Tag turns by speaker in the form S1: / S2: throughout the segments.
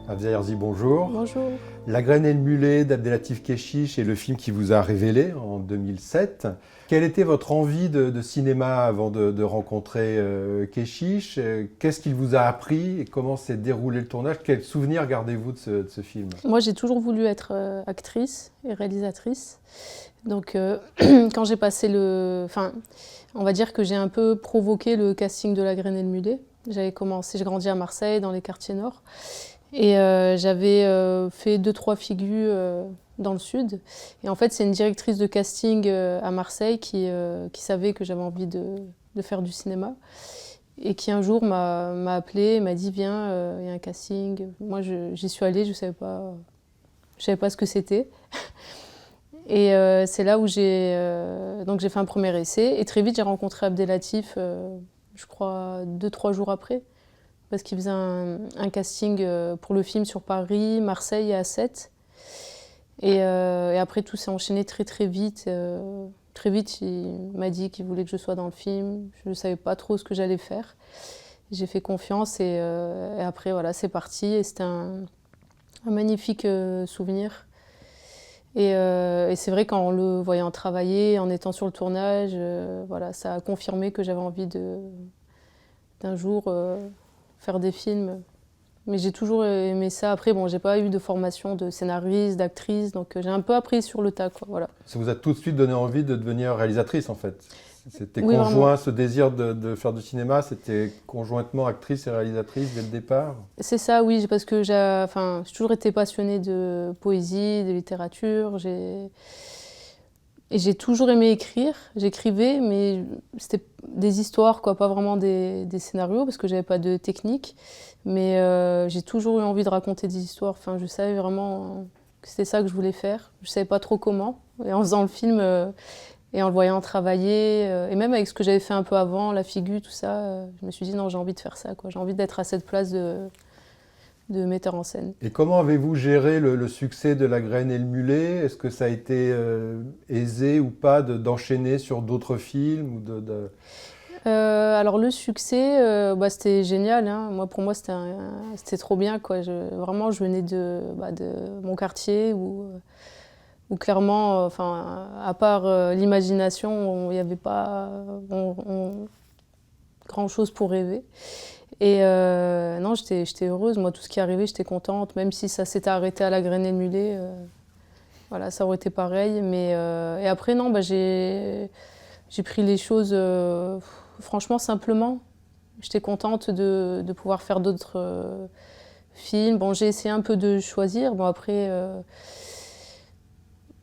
S1: Afzal Herzi, bonjour.
S2: Bonjour.
S1: La graine et le mulet d'Abdelatif Kechiche est le film qui vous a révélé en 2007. Quelle était votre envie de cinéma avant de rencontrer Kechiche? Qu'est-ce qu'il vous a appris et comment s'est déroulé le tournage? Quels souvenirs gardez-vous de ce film?
S2: Moi, j'ai toujours voulu être actrice et réalisatrice. Donc, quand j'ai passé Enfin, on va dire que j'ai un peu provoqué le casting de La graine et le mulet. J'ai grandi à Marseille, dans les quartiers nord. Et j'avais fait 2-3 figures dans le sud. Et en fait, c'est une directrice de casting à Marseille qui savait que j'avais envie de faire du cinéma. Et qui un jour m'a appelée, m'a dit viens, il y a un casting. Moi, j'y suis allée, je savais pas ce que c'était. Et c'est là où donc j'ai fait un premier essai. Et très vite, j'ai rencontré Abdelatif, je crois 2-3 jours après. Parce qu'il faisait un casting pour le film sur Paris, Marseille et A7. Et après, tout s'est enchaîné très très vite. Très vite, il m'a dit qu'il voulait que je sois dans le film. Je ne savais pas trop ce que j'allais faire. J'ai fait confiance et après, voilà, c'est parti. Et c'était un magnifique souvenir. Et c'est vrai qu'en le voyant travailler, en étant sur le tournage, voilà, ça a confirmé que j'avais envie d'un jour faire des films. Mais j'ai toujours aimé ça. Après, bon, j'ai pas eu de formation de scénariste, d'actrice, donc j'ai un peu appris sur le tas, quoi, voilà.
S1: Ça vous a tout de suite donné envie de devenir réalisatrice, en fait? C'était
S2: Oui,
S1: conjoint,
S2: vraiment.
S1: ce désir de faire du cinéma, c'était conjointement actrice et réalisatrice dès le départ?
S2: C'est ça, oui, parce que j'ai toujours été passionnée de poésie, de littérature. Et j'ai toujours aimé écrire. J'écrivais, mais c'était des histoires, quoi, pas vraiment des scénarios, parce que j'avais pas de technique. Mais j'ai toujours eu envie de raconter des histoires. Enfin, je savais vraiment que c'était ça que je voulais faire. Je savais pas trop comment. Et en faisant le film et en le voyant travailler, et même avec ce que j'avais fait un peu avant, la figure, tout ça, je me suis dit non, j'ai envie de faire ça, quoi. J'ai envie d'être à cette place de metteur en scène.
S1: Et comment avez-vous géré le succès de La graine et le mulet? Est-ce que ça a été aisé ou pas d'enchaîner sur d'autres films ou
S2: Alors le succès, c'était génial, hein. Pour moi, c'était trop bien, quoi. Vraiment, je venais de mon quartier où clairement, à part l'imagination, il n'y avait pas grand-chose pour rêver. Et non, j'étais heureuse. Moi, tout ce qui arrivait, j'étais contente. Même si ça s'était arrêté à La graine et le mulet, voilà, ça aurait été pareil. Et après, non, j'ai pris les choses franchement simplement. J'étais contente de pouvoir faire d'autres films. Bon, j'ai essayé un peu de choisir. Bon, après,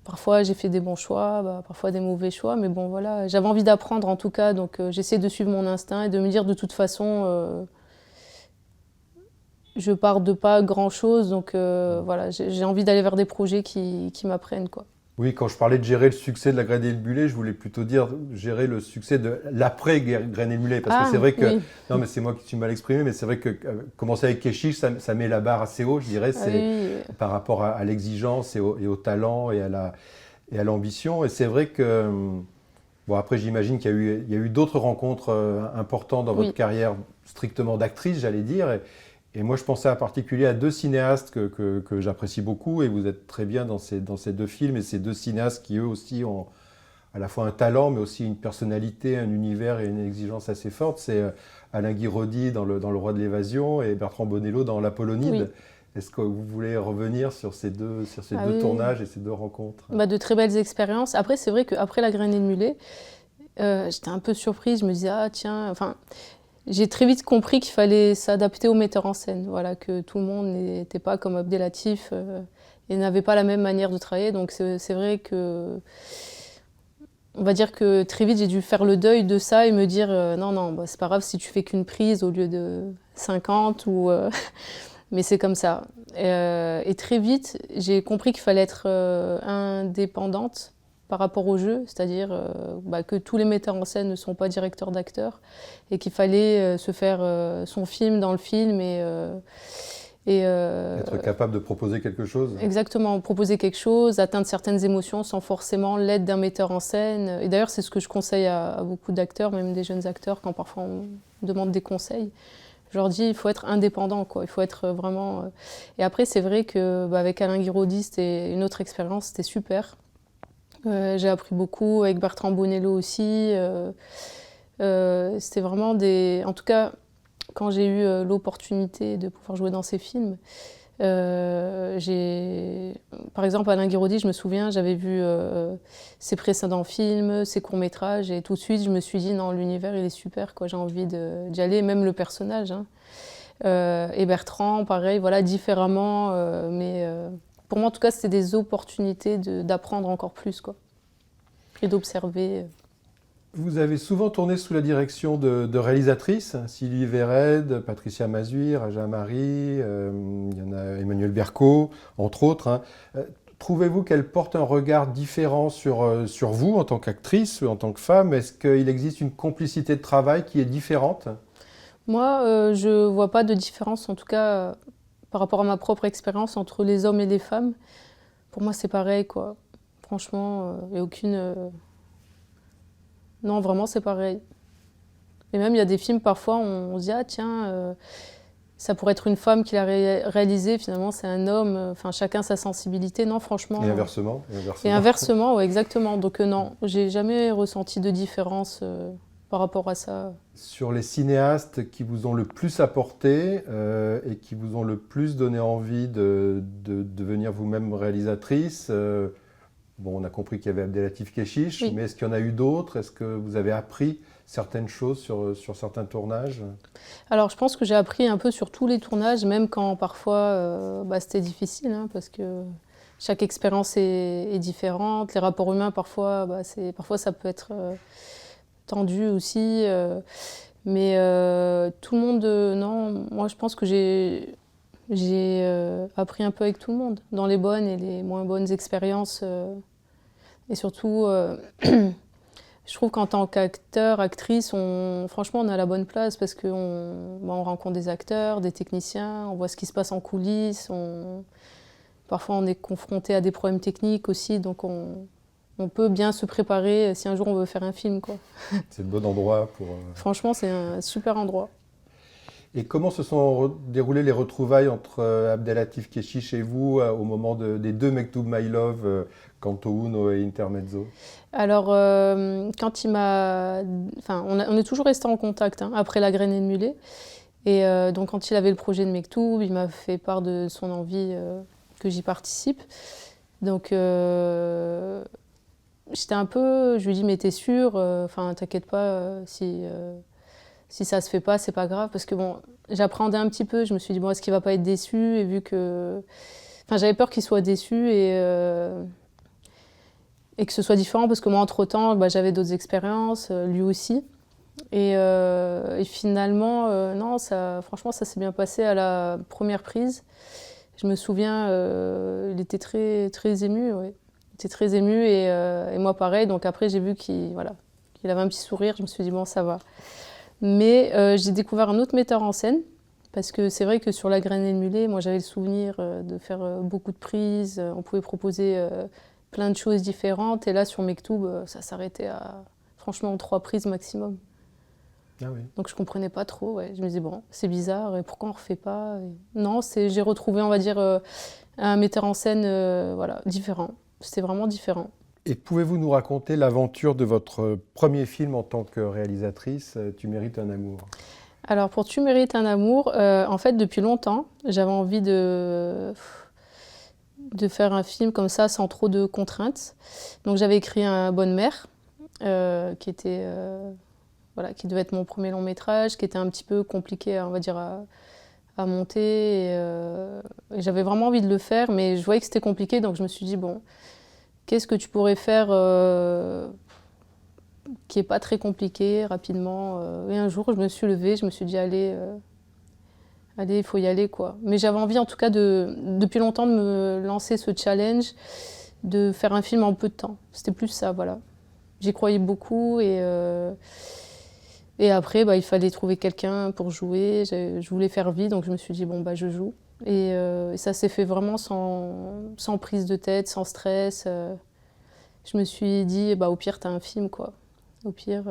S2: parfois j'ai fait des bons choix, parfois des mauvais choix. Mais bon, voilà, j'avais envie d'apprendre en tout cas. Donc j'essaie de suivre mon instinct et de me dire de toute façon, je pars de pas grand-chose. Donc voilà, j'ai envie d'aller vers des projets qui m'apprennent, quoi.
S1: Oui, quand je parlais de gérer le succès de La graine et le mulet, je voulais plutôt dire gérer le succès de l'après-graine et le mulet. Parce que c'est vrai que,
S2: oui.
S1: non mais c'est moi qui suis mal exprimé, mais c'est vrai que commencer avec Kechiche, ça met la barre assez haut, je dirais,
S2: Ah
S1: c'est
S2: oui.
S1: par rapport à l'exigence et au talent et à l'ambition. Et c'est vrai que, bon après j'imagine qu'il y a eu d'autres rencontres importantes dans
S2: Oui.
S1: votre carrière strictement d'actrice, j'allais dire. Et moi, je pensais en particulier à deux cinéastes que j'apprécie beaucoup, et vous êtes très bien dans ces deux films, et ces deux cinéastes qui, eux aussi, ont à la fois un talent, mais aussi une personnalité, un univers et une exigence assez forte. C'est Alain Guiraudy dans le Roi de l'évasion et Bertrand Bonello dans l'Apollonide.
S2: Oui.
S1: Est-ce que vous voulez revenir sur ces deux
S2: Oui.
S1: tournages et ces deux rencontres?
S2: De très belles expériences. Après, c'est vrai qu'après La graine et le mulet, j'étais un peu surprise. Je me disais, ah tiens, j'ai très vite compris qu'il fallait s'adapter au metteur en scène. Voilà, que tout le monde n'était pas comme Abdelatif et n'avait pas la même manière de travailler. Donc c'est vrai que, on va dire que très vite j'ai dû faire le deuil de ça et me dire non, c'est pas grave si tu fais qu'une prise au lieu de 50 mais c'est comme ça. Et très vite j'ai compris qu'il fallait être indépendante par rapport au jeu, c'est-à-dire que tous les metteurs en scène ne sont pas directeurs d'acteurs et qu'il fallait se faire son film dans le film
S1: Être capable de proposer quelque chose?
S2: exactement, proposer quelque chose, atteindre certaines émotions sans forcément l'aide d'un metteur en scène. Et d'ailleurs, c'est ce que je conseille à beaucoup d'acteurs, même des jeunes acteurs, quand parfois on demande des conseils. Je leur dis, il faut être indépendant, quoi. Il faut être vraiment... Et après, c'est vrai qu'avec Alain Guiraudie, c'était une autre expérience, c'était super. J'ai appris beaucoup, avec Bertrand Bonello aussi. C'était vraiment des... En tout cas, quand j'ai eu l'opportunité de pouvoir jouer dans ces films, par exemple, Alain Guiraudie, je me souviens, j'avais vu ses précédents films, ses courts-métrages, et tout de suite, je me suis dit, non, l'univers, il est super, quoi, j'ai envie d'y aller, même le personnage. Hein. Et Bertrand, pareil, voilà, différemment, mais pour moi, en tout cas, c'était des opportunités d'apprendre encore plus, quoi, et d'observer.
S1: Vous avez souvent tourné sous la direction de réalisatrices, Sylvie Vered, Patricia Mazuir, Aja Marie, il y en a Emmanuel Berco, entre autres. Hein. Trouvez-vous qu'elles portent un regard différent sur vous en tant qu'actrice, en tant que femme? Est-ce qu'il existe une complicité de travail qui est différente?
S2: Moi, je ne vois pas de différence, en tout cas, par rapport à ma propre expérience entre les hommes et les femmes. Pour moi, c'est pareil, quoi. Franchement, il n'y a aucune... Non, vraiment, c'est pareil. Et même, il y a des films, parfois, on se dit, ah tiens, ça pourrait être une femme qui l'a réalisé, finalement, c'est un homme. Enfin, chacun sa sensibilité. Non, franchement...
S1: Et inversement.
S2: Et inversement, ouais, exactement. Donc non, j'ai jamais ressenti de différence par rapport à ça.
S1: Sur les cinéastes qui vous ont le plus apporté et qui vous ont le plus donné envie de devenir vous-même réalisatrice, bon, on a compris qu'il y avait Abdelatif Kechiche,
S2: Oui.
S1: mais est-ce qu'il y en a eu d'autres? Est-ce que vous avez appris certaines choses sur certains tournages?
S2: Alors, je pense que j'ai appris un peu sur tous les tournages, même quand parfois c'était difficile, hein, parce que chaque expérience est différente. Les rapports humains, parfois, parfois ça peut être tendu aussi. Mais tout le monde, non, moi je pense que j'ai appris un peu avec tout le monde, dans les bonnes et les moins bonnes expériences. Et surtout, je trouve qu'en tant qu'acteur, actrice, franchement, on a la bonne place parce qu'on on rencontre des acteurs, des techniciens, on voit ce qui se passe en coulisses. Parfois, on est confronté à des problèmes techniques aussi, donc on peut bien se préparer si un jour on veut faire un film, quoi.
S1: C'est le bon endroit pour...
S2: Franchement, c'est un super endroit.
S1: Et comment se sont déroulées les retrouvailles entre Abdelatif Kechiche et vous au moment des deux Mektoub My Love, Canto Uno et Intermezzo?
S2: Alors, quand il m'a... Enfin, on est toujours resté en contact hein, après La Graine et le Mulet. Et donc, quand il avait le projet de Mektoub, il m'a fait part de son envie que j'y participe. Donc, j'étais un peu... Je lui ai dit, mais t'es sûre? Enfin, t'inquiète pas, si ça se fait pas, c'est pas grave. Parce que bon, j'appréhendais un petit peu. Je me suis dit, bon, est-ce qu'il va pas être déçu? Et vu que... Enfin, j'avais peur qu'il soit déçu et que ce soit différent parce que moi, entre-temps, j'avais d'autres expériences, lui aussi. Et finalement, non, franchement, ça s'est bien passé à la première prise. Je me souviens, il était très, très ému, ouais. Il était très ému et moi pareil. Donc après, j'ai vu qu'il avait un petit sourire. Je me suis dit, bon, ça va. Mais j'ai découvert un autre metteur en scène. Parce que c'est vrai que sur La Graine et le Mulet, moi j'avais le souvenir de faire beaucoup de prises. On pouvait proposer plein de choses différentes. Et là, sur Mektoub, ça s'arrêtait à, franchement, 3 prises maximum.
S1: Ah oui.
S2: Donc je comprenais pas trop. Ouais. Je me disais, bon, c'est bizarre, et pourquoi on ne refait pas? Non, j'ai retrouvé, on va dire, un metteur en scène différent. C'était vraiment différent.
S1: Et pouvez-vous nous raconter l'aventure de votre premier film en tant que réalisatrice, Tu mérites un amour?
S2: Alors, pour Tu mérites un amour, en fait, depuis longtemps, j'avais envie de faire un film comme ça, sans trop de contraintes. Donc, j'avais écrit un Bonne Mère, qui était... qui devait être mon premier long métrage, qui était un petit peu compliqué, on va dire, à monter. Et j'avais vraiment envie de le faire, mais je voyais que c'était compliqué, donc je me suis dit, bon, qu'est-ce que tu pourrais faire qui n'est pas très compliqué, rapidement. Et un jour, je me suis levée, je me suis dit, allez, il faut y aller, quoi. Mais j'avais envie, en tout cas, depuis longtemps, de me lancer ce challenge, de faire un film en peu de temps. C'était plus ça, voilà. J'y croyais beaucoup et après, il fallait trouver quelqu'un pour jouer. Je voulais faire vie, donc je me suis dit, bon, je joue. Et ça s'est fait vraiment sans prise de tête, sans stress. Je me suis dit, au pire, t'as un film, quoi. Au pire,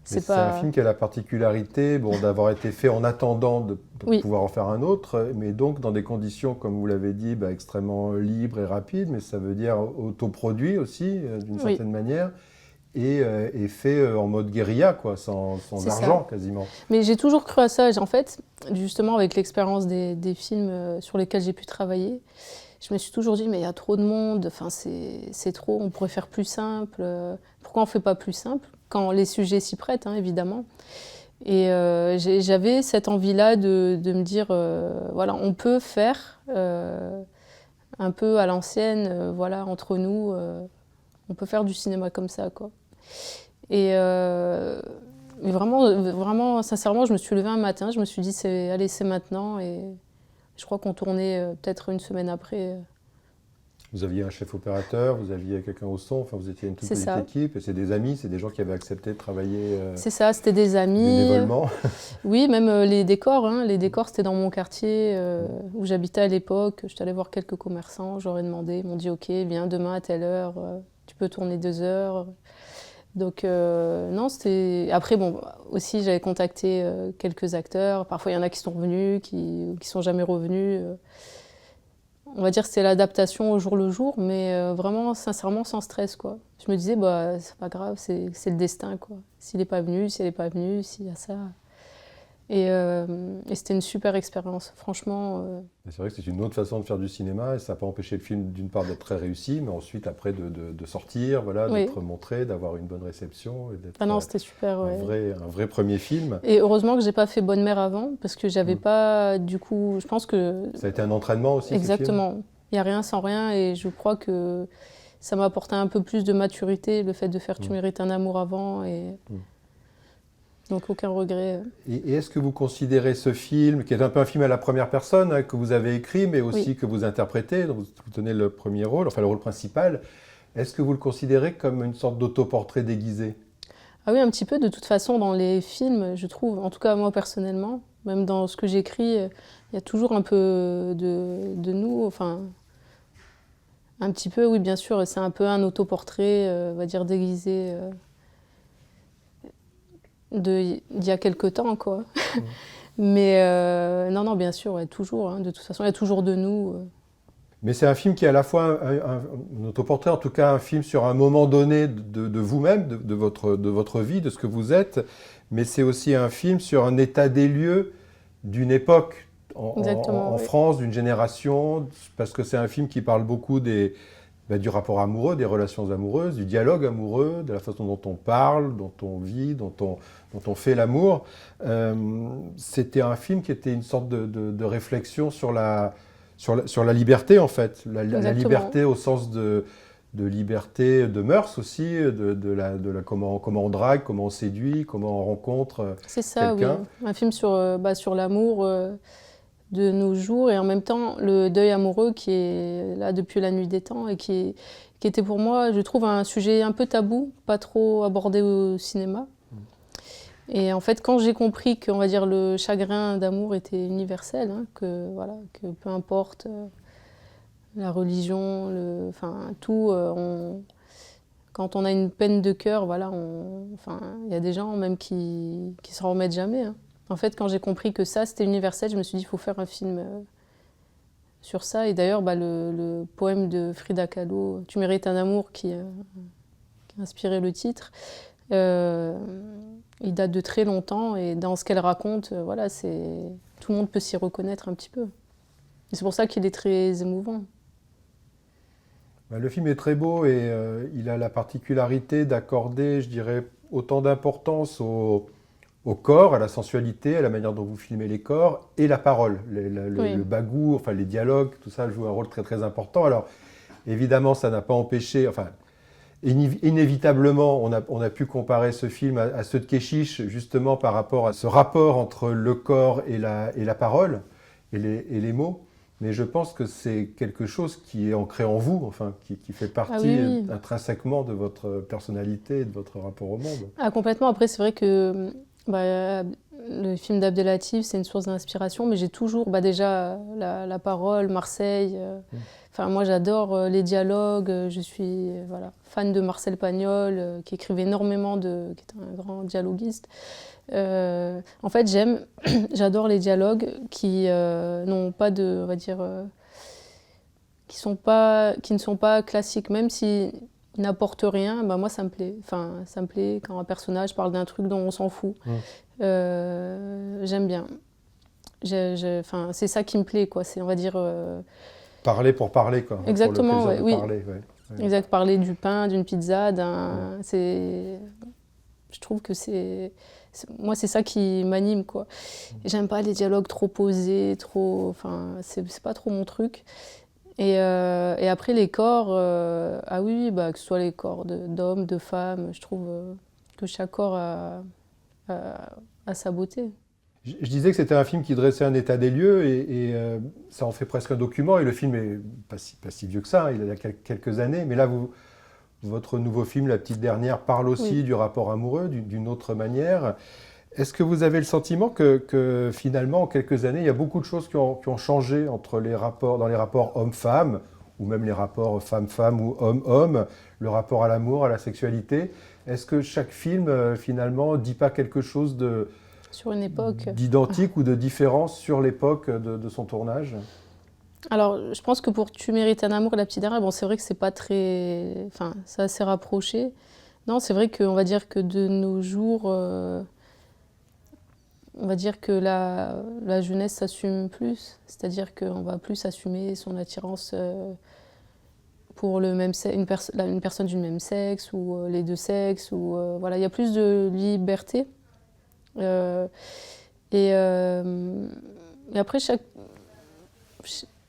S1: C'est un film qui a la particularité d'avoir été fait en attendant de pouvoir en faire un autre, mais donc dans des conditions, comme vous l'avez dit, extrêmement libres et rapides, mais ça veut dire autoproduit aussi, d'une certaine manière, et fait en mode guérilla, quoi, sans argent quasiment.
S2: Mais j'ai toujours cru à ça. En fait, justement, avec l'expérience des films sur lesquels j'ai pu travailler, je me suis toujours dit, mais il y a trop de monde, enfin, c'est trop, on pourrait faire plus simple. Pourquoi on ne fait pas plus simple? Quand les sujets s'y prêtent, hein, évidemment. Et j'avais cette envie-là de me dire, voilà, on peut faire un peu à l'ancienne, voilà, entre nous, on peut faire du cinéma comme ça, quoi. Et vraiment, sincèrement, je me suis levée un matin, je me suis dit, allez, c'est maintenant. Et je crois qu'on tournait peut-être une semaine après.
S1: Vous aviez un chef opérateur, vous aviez quelqu'un au son, enfin vous étiez une toute petite équipe, et c'est des amis, c'est des gens qui avaient accepté de travailler
S2: c'est ça, c'était des amis.
S1: Bénévolement.
S2: Oui, même les décors. Hein. Les décors, c'était dans mon quartier où j'habitais à l'époque. Je suis allée voir quelques commerçants, j'aurais demandé, ils m'ont dit « Ok, viens demain à telle heure, tu peux tourner 2 heures ». Donc non, c'était... Après, bon, aussi j'avais contacté quelques acteurs. Parfois, il y en a qui sont revenus, qui sont jamais revenus. On va dire que c'était l'adaptation au jour le jour, mais vraiment, sincèrement, sans stress, quoi. Je me disais, c'est pas grave, c'est le destin, quoi. S'il n'est pas venu, s'il n'est pas venu, s'il y a ça... Et c'était une super expérience, franchement.
S1: C'est vrai que c'est une autre façon de faire du cinéma, et ça n'a pas empêché le film, d'une part, d'être très réussi, mais ensuite, après, de sortir, voilà, d'être montré, d'avoir une bonne réception.
S2: Ah non, c'était super, ouais.
S1: Un vrai premier film.
S2: Et heureusement que je n'ai pas fait Bonne Mère avant, parce que j'avais pas, du coup, je pense que...
S1: Ça a été un entraînement aussi,
S2: exactement.
S1: Ce film.
S2: Il n'y a rien sans rien, et je crois que ça m'a apporté un peu plus de maturité, le fait de faire Tu mérites un amour avant, et... Donc aucun regret.
S1: Et est-ce que vous considérez ce film, qui est un peu un film à la première personne, hein, que vous avez écrit, mais aussi que vous interprétez, dont vous tenez le premier rôle, enfin le rôle principal, est-ce que vous le considérez comme une sorte d'autoportrait déguisé?
S2: Ah oui, un petit peu. De toute façon, dans les films, je trouve, en tout cas moi personnellement, même dans ce que j'écris, il y a toujours un peu de nous, enfin... Un petit peu, oui, bien sûr, c'est un peu un autoportrait, on va dire, déguisé... d'il y a quelque temps, quoi. Mais non, bien sûr, ouais, toujours. Hein, de toute façon, il y a toujours de nous.
S1: Mais c'est un film qui est à la fois un autoportrait, en tout cas un film sur un moment donné de vous-même, de votre vie, de ce que vous êtes, mais c'est aussi un film sur un état des lieux d'une époque en France, d'une génération, parce que c'est un film qui parle beaucoup du rapport amoureux, des relations amoureuses, du dialogue amoureux, de la façon dont on parle, dont on vit, dont on fait l'amour. C'était un film qui était une sorte de réflexion sur la liberté, en fait. La liberté au sens de liberté de mœurs aussi, comment on drague, comment on séduit, comment on rencontre quelqu'un.
S2: C'est ça, oui. Un film sur l'amour de nos jours, et en même temps le deuil amoureux qui est là depuis la nuit des temps, et qui était pour moi, je trouve, un sujet un peu tabou, pas trop abordé au cinéma. Et en fait, quand j'ai compris que, on va dire, le chagrin d'amour était universel, hein, que peu importe la religion, enfin tout, quand on a une peine de cœur, voilà, il y a des gens même qui s'en remettent jamais. Hein. En fait, quand j'ai compris que ça, c'était universel, je me suis dit, il faut faire un film sur ça. Et d'ailleurs, le poème de Frida Kahlo, « Tu mérites un amour », qui a inspiré le titre, il date de très longtemps. Et dans ce qu'elle raconte, voilà, tout le monde peut s'y reconnaître un petit peu. Et c'est pour ça qu'il est très émouvant.
S1: Le film est très beau, et il a la particularité d'accorder, je dirais, autant d'importance au corps, à la sensualité, à la manière dont vous filmez les corps, et la parole, le bagou, enfin les dialogues, tout ça joue un rôle très très important. Alors évidemment, ça n'a pas empêché, enfin inévitablement, on a pu comparer ce film à ceux de Kechiche, justement par rapport à ce rapport entre le corps et la parole, et les mots. Mais je pense que c'est quelque chose qui est ancré en vous, enfin, qui fait partie intrinsèquement de votre personnalité et de votre rapport au monde.
S2: Ah, complètement. Après, c'est vrai que le film d'Abdelatif, c'est une source d'inspiration, mais j'ai toujours, déjà, la parole, Marseille. Enfin, moi, j'adore les dialogues. Je suis voilà, fan de Marcel Pagnol, qui écrivait énormément, qui est un grand dialoguiste. En fait, j'adore les dialogues qui n'ont pas de, on va dire, qui ne sont pas classiques, même si n'apporte rien, moi ça me plaît. Enfin, ça me plaît quand un personnage parle d'un truc dont on s'en fout. J'aime bien. C'est ça qui me plaît, quoi. C'est, on va dire...
S1: Parler pour parler, quoi.
S2: Exactement,
S1: pour le plaisir de
S2: oui.
S1: Parler,
S2: Exact, parler du pain, d'une pizza, je trouve que moi, c'est ça qui m'anime, quoi. J'aime pas les dialogues trop posés, enfin, c'est pas trop mon truc. Et après, les corps, ah oui, que ce soit les corps d'hommes, de femmes, je trouve que chaque corps a sa beauté.
S1: Je disais que c'était un film qui dressait un état des lieux et ça en fait presque un document. Et le film est pas si vieux que ça, hein, il a quelques années. Mais là, votre nouveau film, La Petite Dernière, parle aussi du rapport amoureux d'une autre manière. Est-ce que vous avez le sentiment que finalement, en quelques années, il y a beaucoup de choses qui ont changé dans les rapports homme-femme, ou même les rapports femme-femme ou homme-homme, le rapport à l'amour, à la sexualité? Est-ce que chaque film, finalement, ne dit pas quelque chose
S2: sur une époque
S1: d'identique ou de différence sur l'époque de son tournage?
S2: Alors, je pense que pour Tu mérites un amour et La Petite Dernière, c'est vrai que c'est pas très... Enfin, c'est assez rapproché. Non, c'est vrai qu'on va dire que de nos jours... on va dire que la jeunesse s'assume plus, c'est-à-dire qu'on va plus assumer son attirance pour une personne du même sexe ou les deux sexes. Voilà, il y a plus de liberté. Et après,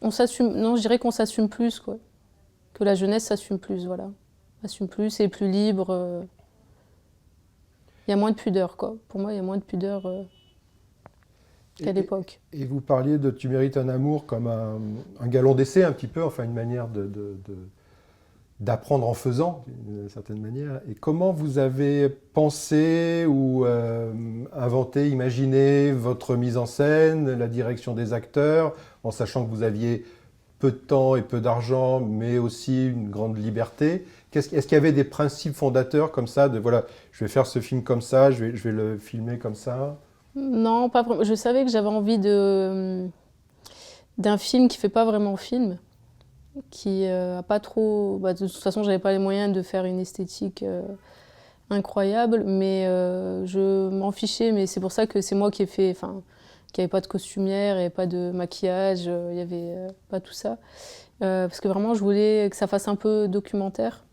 S2: on s'assume. Non, je dirais qu'on s'assume plus, quoi. Que la jeunesse s'assume plus, voilà. Assume plus et est plus libre. Il y a moins de pudeur, quoi. Pour moi, il y a moins de pudeur. Qu'à l'époque.
S1: Et vous parliez de Tu mérites un amour comme un galon d'essai un petit peu, enfin une manière d'apprendre en faisant, d'une certaine manière. Et comment vous avez pensé ou inventé, imaginé votre mise en scène, la direction des acteurs, en sachant que vous aviez peu de temps et peu d'argent, mais aussi une grande liberté? Est-ce qu'il y avait des principes fondateurs comme ça, voilà, je vais faire ce film comme ça, je vais le filmer comme ça?
S2: Non, pas vraiment. Je savais que j'avais envie d'un film qui fait pas vraiment film, qui a pas trop... de toute façon, j'avais pas les moyens de faire une esthétique incroyable, mais je m'en fichais. Mais c'est pour ça que c'est moi qui ai fait... Enfin, qu'il n'y avait pas de costumière, il n'y avait pas de maquillage, il n'y avait pas tout ça. Parce que vraiment, je voulais que ça fasse un peu documentaire.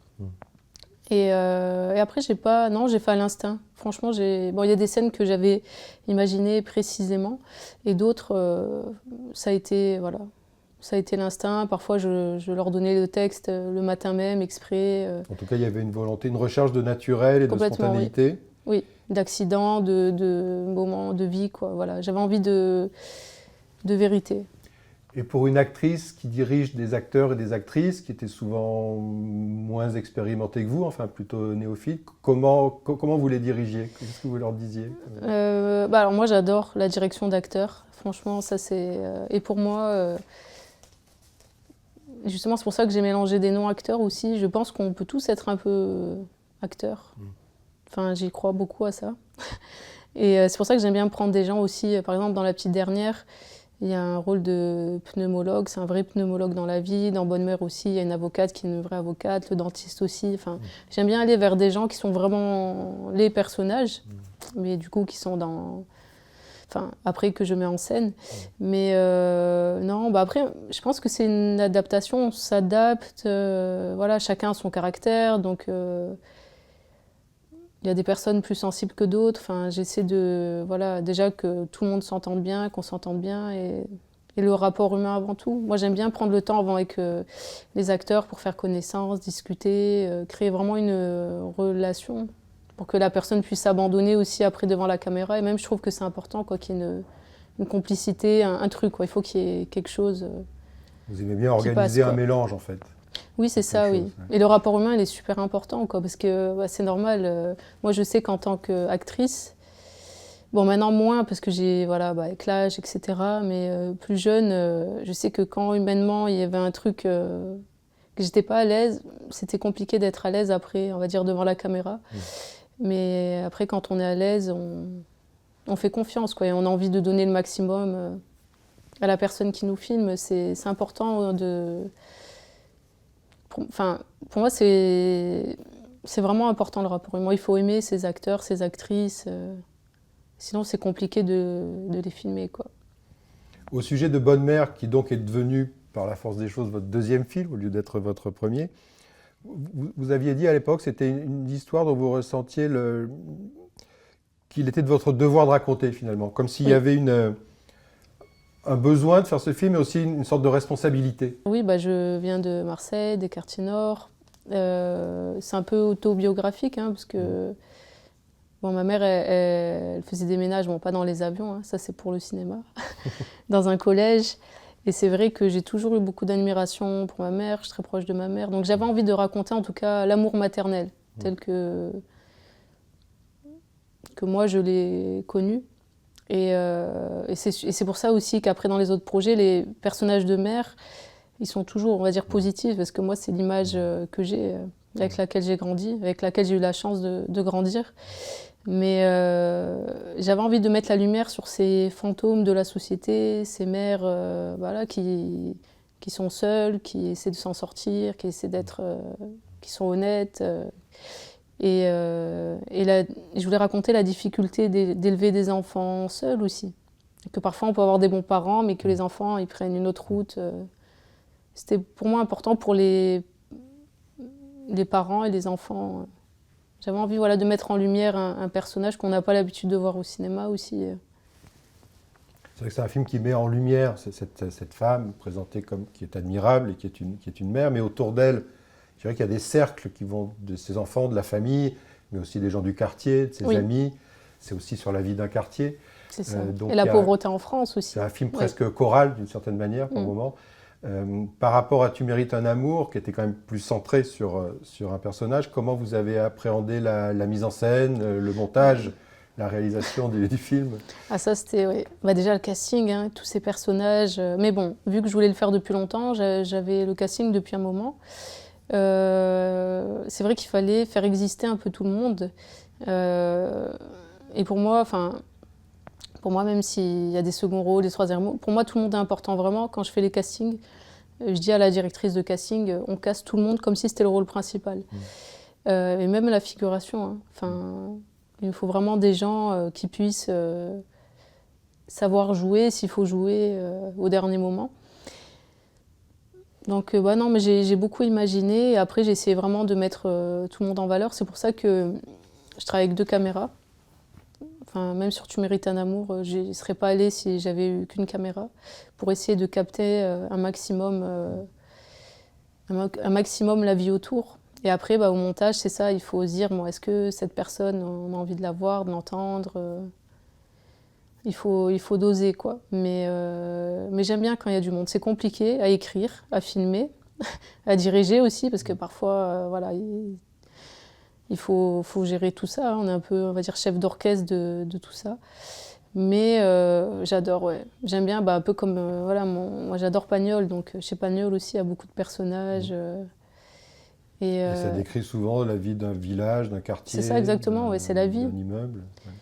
S2: Et après, j'ai fait à l'instinct. Franchement, il y a des scènes que j'avais imaginées précisément, et d'autres, ça a été l'instinct. Parfois, je leur donnais le texte le matin même, exprès.
S1: En tout cas, il y avait une volonté, une recherche de naturel et de spontanéité.
S2: Oui, d'accidents, de moments de vie, quoi. Voilà, j'avais envie de vérité.
S1: Et pour une actrice qui dirige des acteurs et des actrices qui étaient souvent moins expérimentés que vous, enfin plutôt néophytes, comment vous les dirigiez? Qu'est-ce que vous leur disiez?
S2: Alors moi, j'adore la direction d'acteurs. Franchement, ça c'est... et pour moi, justement, c'est pour ça que j'ai mélangé des non-acteurs aussi. Je pense qu'on peut tous être un peu acteurs. Enfin, j'y crois beaucoup à ça. Et c'est pour ça que j'aime bien prendre des gens aussi. Par exemple, dans La Petite Dernière, il y a un rôle de pneumologue, c'est un vrai pneumologue dans la vie. Dans Bonne Mère aussi, il y a une avocate qui est une vraie avocate, le dentiste aussi. Enfin, j'aime bien aller vers des gens qui sont vraiment les personnages, mais du coup qui sont dans... Enfin, après que je mets en scène. Mais non, après, je pense que c'est une adaptation, on s'adapte, voilà, chacun a son caractère, donc... il y a des personnes plus sensibles que d'autres. Enfin, j'essaie déjà que tout le monde s'entende bien, qu'on s'entende bien et le rapport humain avant tout. Moi, j'aime bien prendre le temps avant avec les acteurs pour faire connaissance, discuter, créer vraiment une relation pour que la personne puisse s'abandonner aussi après devant la caméra. Et même, je trouve que c'est important qu'il y ait une complicité, un truc, quoi. Il faut qu'il y ait quelque chose.
S1: Vous aimez bien organiser un mélange, en fait.
S2: Oui, c'est ça, oui. Et le rapport humain, il est super important, quoi, parce que c'est normal. Moi, je sais qu'en tant qu'actrice, Bon, maintenant moins parce que j'ai, voilà, avec l'âge, etc. Mais plus jeune, je sais que quand humainement il y avait un truc que j'étais pas à l'aise, c'était compliqué d'être à l'aise après, on va dire devant la caméra. Mais après, quand on est à l'aise, on fait confiance, quoi, et on a envie de donner le maximum à la personne qui nous filme. C'est important de... Pour moi, c'est vraiment important le rapport humain. Il faut aimer ses acteurs, ses actrices. Sinon, c'est compliqué de les filmer, quoi.
S1: Au sujet de Bonne Mère, qui donc est devenu, par la force des choses, votre deuxième film, au lieu d'être votre premier, vous aviez dit à l'époque, c'était une histoire dont vous ressentiez qu'il était de votre devoir de raconter, finalement. Comme s'il y avait un besoin de faire ce film, mais aussi une sorte de responsabilité.
S2: Oui, je viens de Marseille, des quartiers nord. C'est un peu autobiographique, hein, parce que bon, ma mère, elle faisait des ménages, bon, pas dans les avions, hein, ça c'est pour le cinéma, dans un collège. Et c'est vrai que j'ai toujours eu beaucoup d'admiration pour ma mère, je suis très proche de ma mère. Donc j'avais envie de raconter en tout cas l'amour maternel, tel que moi je l'ai connu. Et c'est pour ça aussi qu'après dans les autres projets, les personnages de mère, ils sont toujours, on va dire, positifs, parce que moi c'est l'image que j'ai, avec laquelle j'ai grandi, avec laquelle j'ai eu la chance de grandir. Mais j'avais envie de mettre la lumière sur ces fantômes de la société, ces mères voilà, qui sont seules, qui essaient de s'en sortir, qui essaient d'être, qui sont honnêtes. Je voulais raconter la difficulté d'élever des enfants seuls aussi. Et que parfois on peut avoir des bons parents, mais que les enfants ils prennent une autre route. C'était pour moi important pour les parents et les enfants. J'avais envie, voilà, de mettre en lumière un personnage qu'on n'a pas l'habitude de voir au cinéma aussi.
S1: C'est vrai que c'est un film qui met en lumière cette femme présentée comme qui est admirable et qui est une mère, mais autour d'elle, je dirais qu'il y a des cercles qui vont de ses enfants, de la famille, mais aussi des gens du quartier, de ses amis. C'est aussi sur la vie d'un quartier.
S2: C'est ça. Et la pauvreté en France aussi.
S1: C'est un film presque choral, d'une certaine manière, par moment. Par rapport à Tu mérites un amour, qui était quand même plus centré sur un personnage, comment vous avez appréhendé la mise en scène, le montage, la réalisation du film?
S2: Ah, ça c'était, oui. Déjà le casting, hein, tous ces personnages. Mais bon, vu que je voulais le faire depuis longtemps, j'avais le casting depuis un moment. C'est vrai qu'il fallait faire exister un peu tout le monde. Et pour moi, même s'il y a des seconds rôles, des troisièmes rôles, pour moi tout le monde est important vraiment. Quand je fais les castings, je dis à la directrice de casting, on casse tout le monde comme si c'était le rôle principal. Et même la figuration. Hein. Il faut vraiment des gens qui puissent savoir jouer s'il faut jouer au dernier moment. Donc non, mais j'ai beaucoup imaginé. Et après, j'ai essayé vraiment de mettre tout le monde en valeur. C'est pour ça que je travaille avec 2 caméras. Même sur Tu mérites un amour, je ne serais pas allée si j'avais eu qu'une caméra, pour essayer de capter un maximum la vie autour. Et après, au montage, c'est ça, il faut se dire, bon, est-ce que cette personne, on a envie de la voir, de l'entendre il faut doser, quoi. Mais j'aime bien quand il y a du monde. C'est compliqué à écrire, à filmer, à diriger aussi, parce que parfois, voilà, il faut gérer tout ça. Hein. On est un peu, on va dire, chef d'orchestre de tout ça. Mais j'adore, ouais. J'aime bien, un peu comme, voilà, moi j'adore Pagnol, donc chez Pagnol aussi, il y a beaucoup de personnages.
S1: Et ça décrit souvent la vie d'un village, d'un quartier.
S2: C'est ça, exactement, ouais, c'est la vie.
S1: D'un immeuble. Ouais.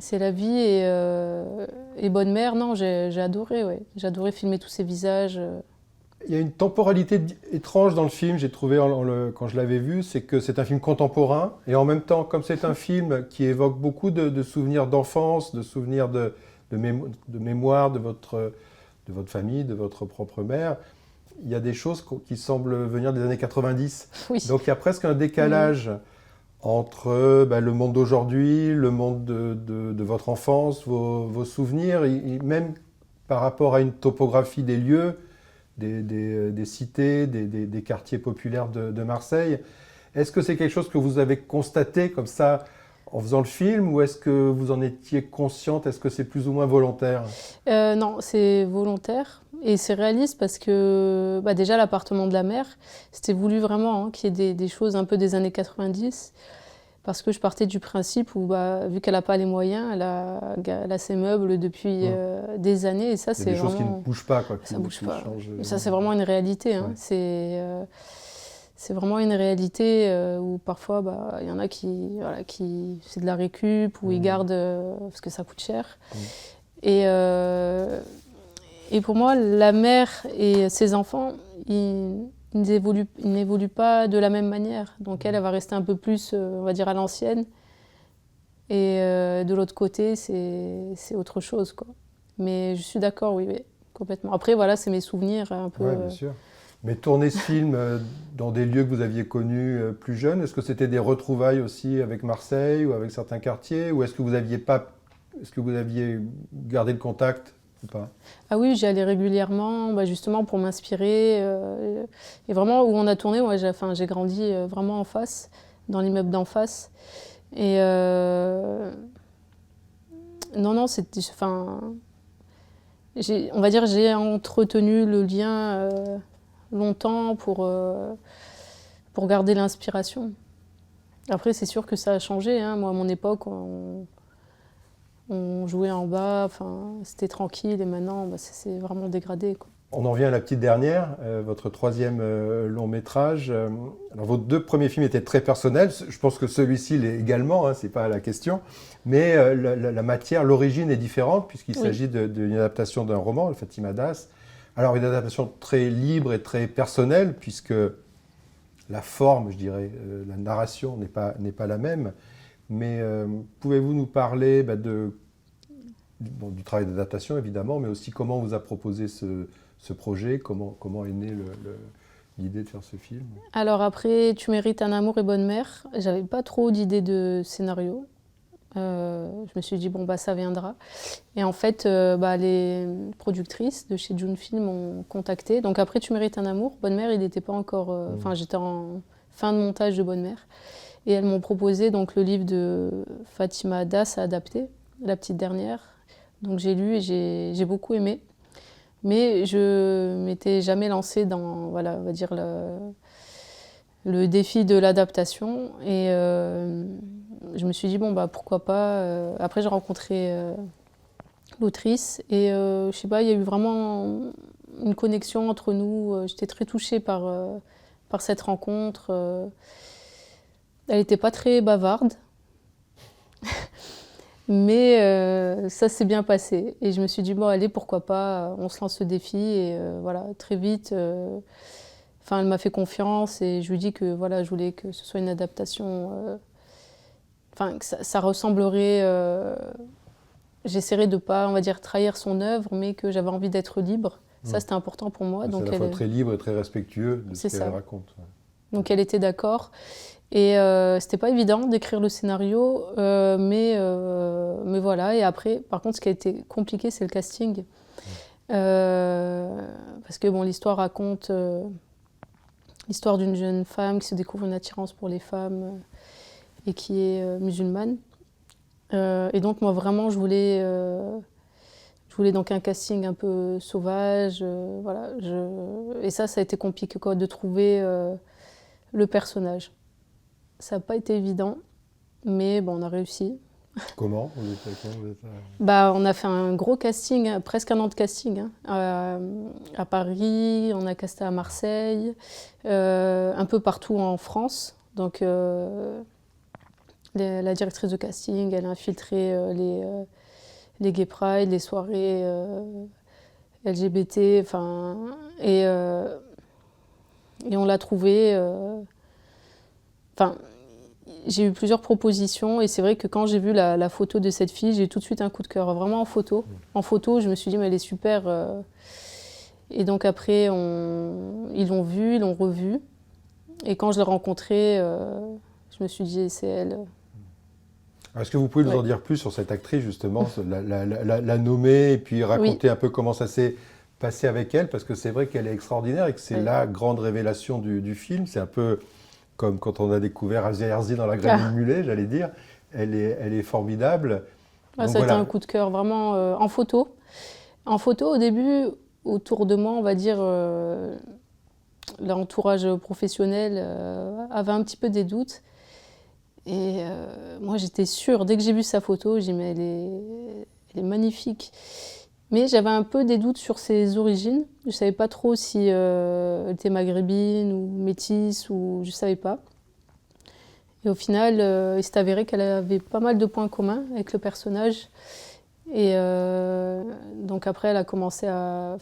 S2: C'est la vie et Bonne Mère, non, j'ai adoré, ouais. J'ai adoré filmer tous ces visages.
S1: Il y a une temporalité étrange dans le film, j'ai trouvé quand je l'avais vu, c'est que c'est un film contemporain, et en même temps, comme c'est un film qui évoque beaucoup de souvenirs d'enfance, de souvenirs de mémoire de votre famille, de votre propre mère, il y a des choses qui semblent venir des années 90.
S2: Oui.
S1: Donc il y a presque un décalage entre le monde d'aujourd'hui, le monde de votre enfance, vos souvenirs, et même par rapport à une topographie des lieux, des cités, des quartiers populaires de Marseille. Est-ce que c'est quelque chose que vous avez constaté comme ça en faisant le film, ou est-ce que vous en étiez consciente? Est-ce que c'est plus ou moins volontaire?
S2: Non, c'est volontaire et c'est réaliste parce que déjà l'appartement de la mère, c'était voulu vraiment qu'il y ait des choses un peu des années 90. parce que je partais du principe où, bah, vu qu'elle n'a pas les moyens, elle a ses meubles depuis des années, et ça,
S1: Il y a
S2: c'est
S1: des choses qui ne
S2: vraiment...
S1: bougent pas, quoi.
S2: Ça bouge pas.
S1: Changent.
S2: Et ça, c'est vraiment une réalité, hein.
S1: Ouais.
S2: C'est vraiment une réalité où parfois, bah, il y en a qui c'est de la récup, ou ils gardent parce que ça coûte cher. Et, et pour moi, la mère et ses enfants, ils n'évoluent pas de la même manière. Donc elle va rester un peu plus, on va dire, à l'ancienne. Et de l'autre côté, c'est autre chose, quoi. Mais je suis d'accord, oui, complètement. Après, voilà, c'est mes souvenirs un peu...
S1: Oui, bien sûr. Mais tourner ce film dans des lieux que vous aviez connus plus jeunes, est-ce que c'était des retrouvailles aussi avec Marseille ou avec certains quartiers, ou est-ce que vous aviez gardé le contact ou pas?
S2: Ah oui, j'y allais régulièrement, bah, justement pour m'inspirer. Et vraiment, où on a tourné, ouais, j'ai grandi vraiment en face, dans l'immeuble d'en face. Et non, c'était... on va dire j'ai entretenu le lien longtemps pour garder l'inspiration. Après, c'est sûr que ça a changé, hein. Moi, à mon époque, on jouait en bas, c'était tranquille, et maintenant, bah, c'est vraiment dégradé, quoi.
S1: On en vient à la petite dernière, votre troisième long métrage. Alors, vos deux premiers films étaient très personnels. Je pense que celui-ci l'est également, hein, c'est pas la question. Mais la matière, l'origine est différente puisqu'il s'agit d'une adaptation d'un roman, le Fatima Das. Alors, une adaptation très libre et très personnelle puisque la forme, je dirais, la narration n'est pas la même. Mais pouvez-vous nous parler du travail d'adaptation, évidemment, mais aussi comment on vous a proposé ce projet, comment est née l'idée de faire ce film?
S2: Alors après, Tu mérites un amour et bonne mère, j'avais pas trop d'idées de scénario. Je me suis dit, bon, bah, ça viendra. Et en fait, les productrices de chez June Film m'ont contacté. Donc après Tu mérites un amour, Bonne mère, il n'était pas encore... j'étais en fin de montage de Bonne mère. Et elles m'ont proposé donc, le livre de Fatima Das à adapter, La petite dernière. Donc j'ai lu et j'ai beaucoup aimé. Mais je m'étais jamais lancée dans, voilà, on va dire, le défi de l'adaptation. Et je me suis dit, bon, bah, pourquoi pas. Après, j'ai rencontré l'autrice et je sais pas, il y a eu vraiment une connexion entre nous. J'étais très touchée par cette rencontre. Elle n'était pas très bavarde. Mais ça s'est bien passé. Et je me suis dit, bon, allez, pourquoi pas, on se lance ce défi. Et voilà, très vite, elle m'a fait confiance et je lui ai dit que voilà, je voulais que ce soit une adaptation, que ça ressemblerait. J'essaierais de ne pas, on va dire, trahir son œuvre, mais que j'avais envie d'être libre. Ça, c'était important pour moi.
S1: C'est à la fois très libre et très respectueux de ce qu'elle raconte. Ouais.
S2: Donc elle était d'accord. Et c'était pas évident d'écrire le scénario, mais voilà. Et après, par contre, ce qui a été compliqué, c'est le casting. Parce que bon, l'histoire raconte l'histoire d'une jeune femme qui se découvre une attirance pour les femmes et qui est musulmane. Et donc moi, vraiment, je voulais donc un casting un peu sauvage. Voilà, et ça a été compliqué, quoi, de trouver le personnage. Ça n'a pas été évident, mais bon, on a réussi.
S1: Comment?
S2: On a fait un gros casting, presque un an de casting, hein, à Paris, on a casté à Marseille, un peu partout en France. Donc la directrice de casting, elle a infiltré les Gay Pride, les soirées LGBT, et on l'a trouvé... j'ai eu plusieurs propositions et c'est vrai que quand j'ai vu la photo de cette fille, j'ai eu tout de suite un coup de cœur, vraiment en photo. En photo, je me suis dit, mais elle est super. Et donc après, ils l'ont vue, ils l'ont revue. Et quand je l'ai rencontrée, je me suis dit, c'est elle.
S1: Est-ce que vous pouvez nous en dire plus sur cette actrice, justement, la nommer et puis raconter un peu comment ça s'est passé avec elle? Parce que c'est vrai qu'elle est extraordinaire et que c'est la grande révélation du film. C'est un peu... comme quand on a découvert Asia Herzi dans La graine du mulet, j'allais dire. Elle est formidable.
S2: Ça a été un coup de cœur, vraiment, en photo. En photo, au début, autour de moi, on va dire, l'entourage professionnel avait un petit peu des doutes. Moi, j'étais sûre, dès que j'ai vu sa photo, j'ai dit, mais elle est magnifique. Mais j'avais un peu des doutes sur ses origines. Je ne savais pas trop si elle était maghrébine ou métisse, ou je ne savais pas. Et au final, il s'est avéré qu'elle avait pas mal de points communs avec le personnage. Et donc après, elle a commencé à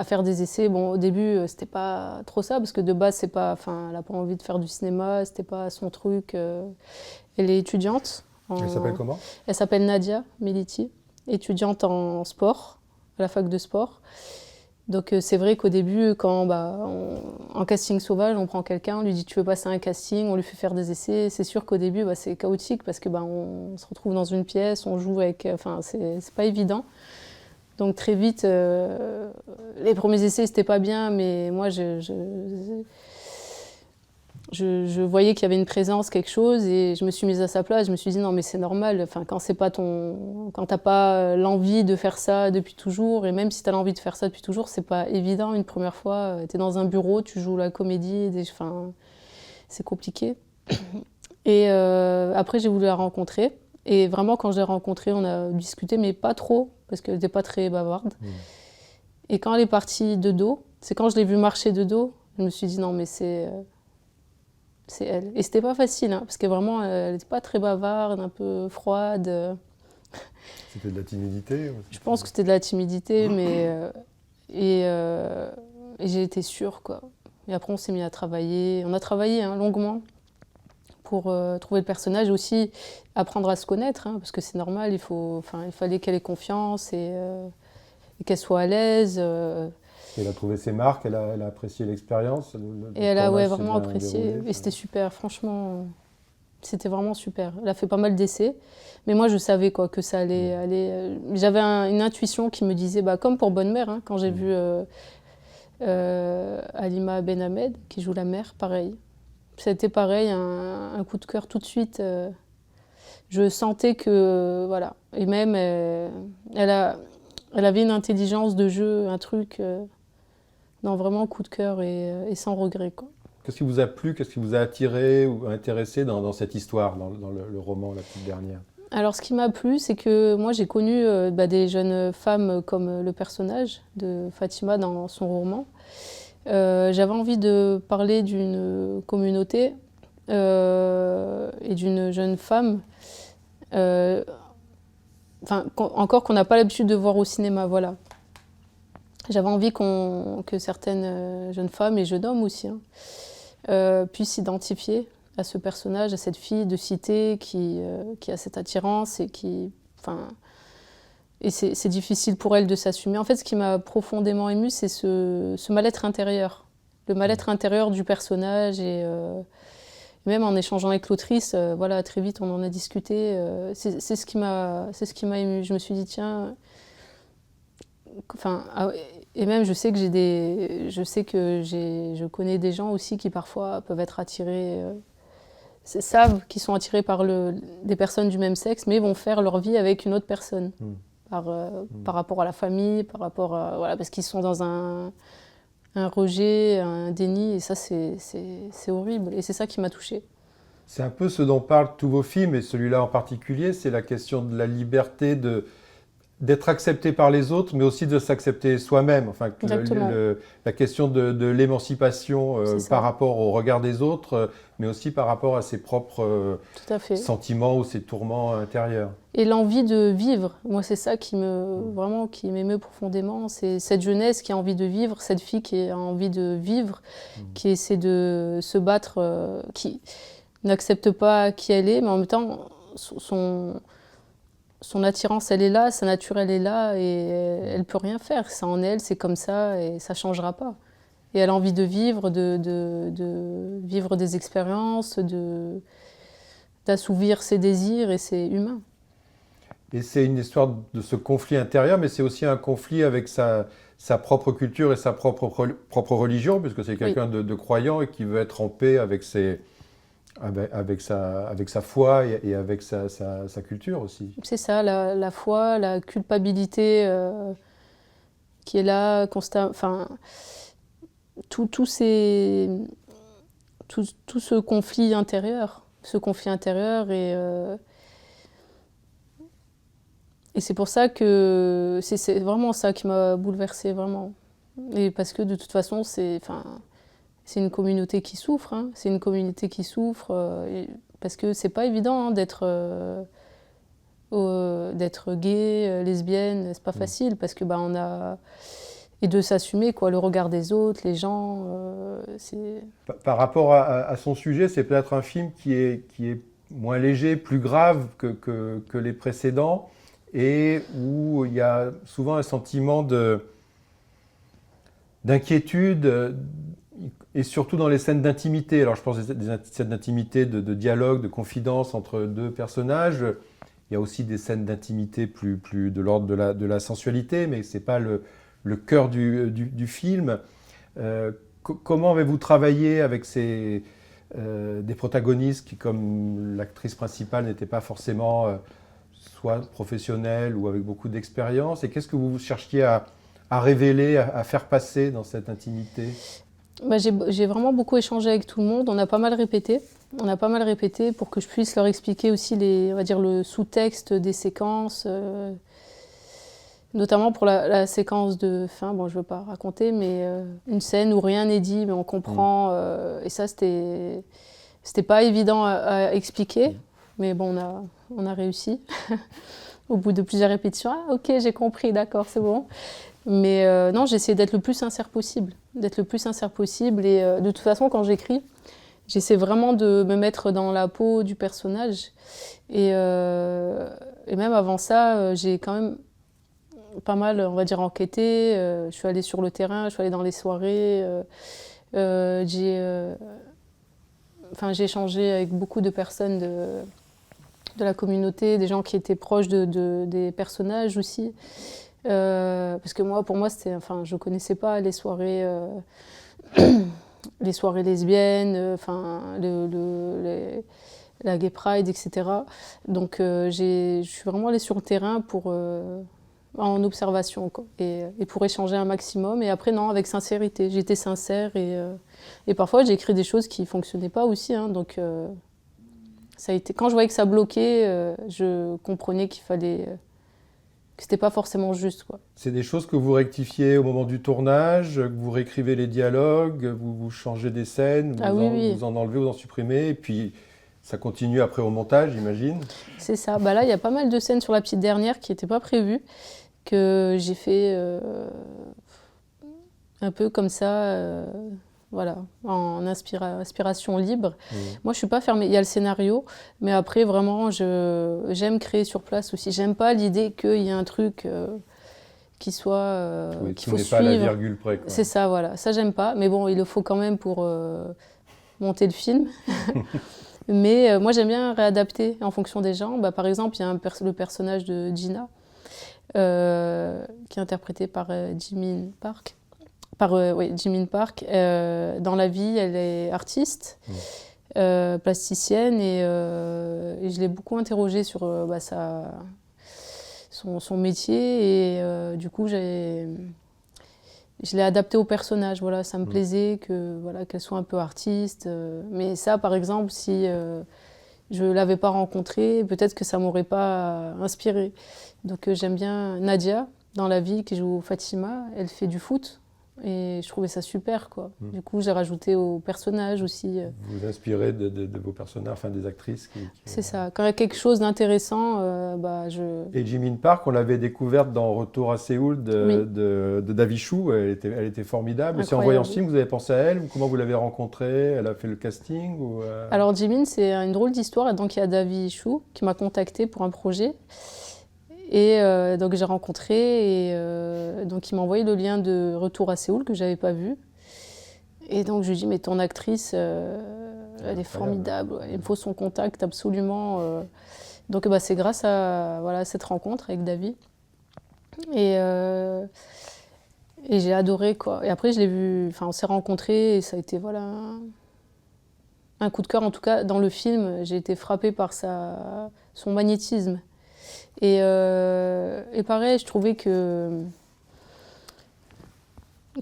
S2: faire des essais. Bon, au début, c'était pas trop ça, parce que de base, elle n'a pas envie de faire du cinéma, c'était pas son truc. Elle est étudiante.
S1: Elle s'appelle comment?
S2: Elle s'appelle Nadia Meliti, étudiante en sport, à la fac de sport. Donc c'est vrai qu'au début, en casting sauvage, on prend quelqu'un, on lui dit tu veux passer un casting, on lui fait faire des essais. C'est sûr qu'au début, c'est chaotique parce que on se retrouve dans une pièce, on joue avec, c'est pas évident. Donc très vite, les premiers essais c'était pas bien, mais moi je voyais qu'il y avait une présence, quelque chose, et je me suis mise à sa place. Je me suis dit non mais c'est normal. Quand t'as pas l'envie de faire ça depuis toujours, et même si t'as l'envie de faire ça depuis toujours, c'est pas évident une première fois. T'es dans un bureau, tu joues la comédie, c'est compliqué. Et après j'ai voulu la rencontrer. Et vraiment quand je l'ai rencontrée, on a discuté, mais pas trop, parce qu'elle n'était pas très bavarde. Et quand elle est partie de dos, c'est quand je l'ai vue marcher de dos, je me suis dit non mais c'est elle. Et c'était pas facile, parce que vraiment, elle n'était pas très bavarde, un peu froide.
S1: C'était de la timidité?
S2: Je pense que c'était de la timidité, mais... et j'ai été sûre, quoi. Et après, on s'est mis à travailler. On a travaillé longuement pour trouver le personnage, et aussi apprendre à se connaître, parce que c'est normal, il fallait qu'elle ait confiance et qu'elle soit à l'aise.
S1: Elle a trouvé ses marques, elle a apprécié l'expérience.
S2: Et elle a vraiment apprécié. Et c'était super, franchement, c'était vraiment super. Elle a fait pas mal d'essais, mais moi je savais que ça allait aller. J'avais une intuition qui me disait, comme pour Bonne Mère, quand j'ai vu Halima Ben Ahmed qui joue la mère, pareil. C'était pareil, un coup de cœur tout de suite. Je sentais que, voilà. Et même, elle avait une intelligence de jeu, un truc... Non, vraiment coup de cœur et sans regret, quoi.
S1: Qu'est-ce qui vous a plu, qu'est-ce qui vous a attiré ou intéressé dans cette histoire, dans le roman La Petite Dernière?
S2: Alors, ce qui m'a plu, c'est que moi, j'ai connu des jeunes femmes comme le personnage de Fatima dans son roman. J'avais envie de parler d'une communauté et d'une jeune femme, encore qu'on n'a pas l'habitude de voir au cinéma, voilà. J'avais envie que certaines jeunes femmes et jeunes hommes aussi puissent s'identifier à ce personnage, à cette fille de cité qui a cette attirance et c'est difficile pour elle de s'assumer. En fait, ce qui m'a profondément émue, c'est ce mal-être intérieur, le mal-être intérieur du personnage et même en échangeant avec l'autrice, très vite on en a discuté. C'est ce qui m'a émue. Je me suis dit tiens. Et même je sais que je connais des gens aussi qui parfois peuvent être attirés, savent qu'ils sont attirés par des personnes du même sexe, mais vont faire leur vie avec une autre personne, par rapport à la famille, par rapport à, parce qu'ils sont dans un rejet, un déni, et ça c'est horrible, et c'est ça qui m'a touchée.
S1: C'est un peu ce dont parlent tous vos films, et celui-là en particulier, c'est la question de la liberté d'être accepté par les autres, mais aussi de s'accepter soi-même. La question de l'émancipation par rapport au regard des autres, mais aussi par rapport à ses propres sentiments ou ses tourments intérieurs.
S2: Et l'envie de vivre, moi c'est ça qui m'émeut profondément. C'est cette jeunesse qui a envie de vivre, cette fille qui a envie de vivre, qui essaie de se battre, qui n'accepte pas qui elle est, mais en même temps son attirance, elle est là, sa nature, elle est là, et elle ne peut rien faire. C'est en elle, c'est comme ça, et ça ne changera pas. Et elle a envie de vivre, de vivre des expériences, d'assouvir ses désirs, et c'est humain.
S1: Et c'est une histoire de ce conflit intérieur, mais c'est aussi un conflit avec sa propre culture et sa propre religion, puisque c'est quelqu'un de croyant et qui veut être en paix avec sa foi et avec sa culture aussi. C'est ça,
S2: la foi, la culpabilité qui est là, tout ce conflit intérieur. ce conflit intérieur. Et c'est pour ça que c'est vraiment ça qui m'a bouleversée, vraiment. Et parce que de toute façon, c'est une communauté qui souffre. Hein. C'est une communauté qui souffre parce que c'est pas évident hein, d'être gay, lesbienne. C'est pas facile parce que on a et de s'assumer quoi, le regard des autres, les gens. C'est
S1: Par rapport à son sujet, c'est peut-être un film qui est moins léger, plus grave que les précédents, et où il y a souvent un sentiment d'inquiétude, et surtout dans les scènes d'intimité. Alors je pense des scènes d'intimité, de dialogue, de confidence entre deux personnages. Il y a aussi des scènes d'intimité plus de l'ordre de la sensualité, mais ce n'est pas le cœur du film. Comment avez-vous travaillé avec des protagonistes qui, comme l'actrice principale, n'étaient pas forcément soit professionnelle ou avec beaucoup d'expérience, et qu'est-ce que vous cherchiez à révéler, à faire passer dans cette intimité?
S2: J'ai vraiment beaucoup échangé avec tout le monde, on a pas mal répété. On a pas mal répété pour que je puisse leur expliquer aussi on va dire le sous-texte des séquences, notamment pour la séquence de fin, je ne veux pas raconter, mais une scène où rien n'est dit, mais on comprend, et ça c'était pas évident à expliquer, mais on a réussi. Au bout de plusieurs répétitions, ah ok j'ai compris, d'accord, c'est bon. Mais non, j'ai essayé d'être le plus sincère possible, et de toute façon quand j'écris, j'essaie vraiment de me mettre dans la peau du personnage, et même avant ça, j'ai quand même pas mal, on va dire, enquêté. Je suis allée sur le terrain, je suis allée dans les soirées. J'ai échangé avec beaucoup de personnes de la communauté, des gens qui étaient proches des personnages aussi. Parce que pour moi, je connaissais pas les soirées, les soirées lesbiennes, la Gay Pride, etc. Donc, je suis vraiment allée sur le terrain en observation quoi, et pour échanger un maximum. Et après, non, avec sincérité. J'étais sincère et parfois, j'ai écrit des choses qui ne fonctionnaient pas aussi. Hein, donc, ça a été, quand je voyais que ça bloquait, je comprenais qu'il fallait... que c'était pas forcément juste, quoi.
S1: C'est des choses que vous rectifiez au moment du tournage, que vous réécrivez les dialogues, vous changez des scènes, vous en enlevez, vous en supprimez, et puis ça continue après au montage, j'imagine.
S2: C'est ça. Là, il y a pas mal de scènes sur la petite dernière qui n'étaient pas prévues, que j'ai fait un peu comme ça, voilà, en inspiration libre. Moi, je suis pas fermée. Il y a le scénario, mais après, vraiment, j'aime créer sur place aussi. J'aime pas l'idée qu'il y ait un truc qui soit qu'il faut suivre.
S1: Pas à la virgule près, quoi.
S2: C'est ça, voilà. Ça, j'aime pas. Mais bon, il le faut quand même pour monter le film. Mais moi, j'aime bien réadapter en fonction des gens. Par exemple, il y a le personnage de Gina, qui est interprété par Jimin Park. Jimin Park. Dans la vie, elle est artiste, plasticienne, et je l'ai beaucoup interrogée sur son métier, et du coup, je l'ai adaptée au personnage. Voilà, ça me plaisait qu'elle soit un peu artiste. Mais ça, par exemple, si je ne l'avais pas rencontrée, peut-être que ça ne m'aurait pas inspirée. Donc j'aime bien Nadia, dans la vie, qui joue Fatima. Elle fait du foot. Et je trouvais ça super, quoi. Du coup, j'ai rajouté au personnage aussi.
S1: Vous vous inspirez de vos personnages, enfin des actrices
S2: C'est ça. Quand il y a quelque chose d'intéressant,
S1: Et Jimin Park, on l'avait découverte dans Retour à Séoul de David Chou. Elle était formidable. C'est en voyant ce film que vous avez pensé à elle, ou comment vous l'avez rencontrée? Elle a fait le casting ou
S2: Alors Jimin, c'est une drôle d'histoire. Donc il y a David Chou qui m'a contactée pour un projet. Et donc j'ai rencontré, et donc il m'a envoyé le lien de Retour à Séoul que je n'avais pas vu. Et donc je lui ai dit, mais ton actrice, elle est formidable, il me faut son contact absolument. Donc c'est grâce à cette rencontre avec David. Et j'ai adoré, quoi. Et après je l'ai vu, on s'est rencontrés, et ça a été un coup de cœur. En tout cas, dans le film, j'ai été frappée par son magnétisme. Et pareil, je trouvais que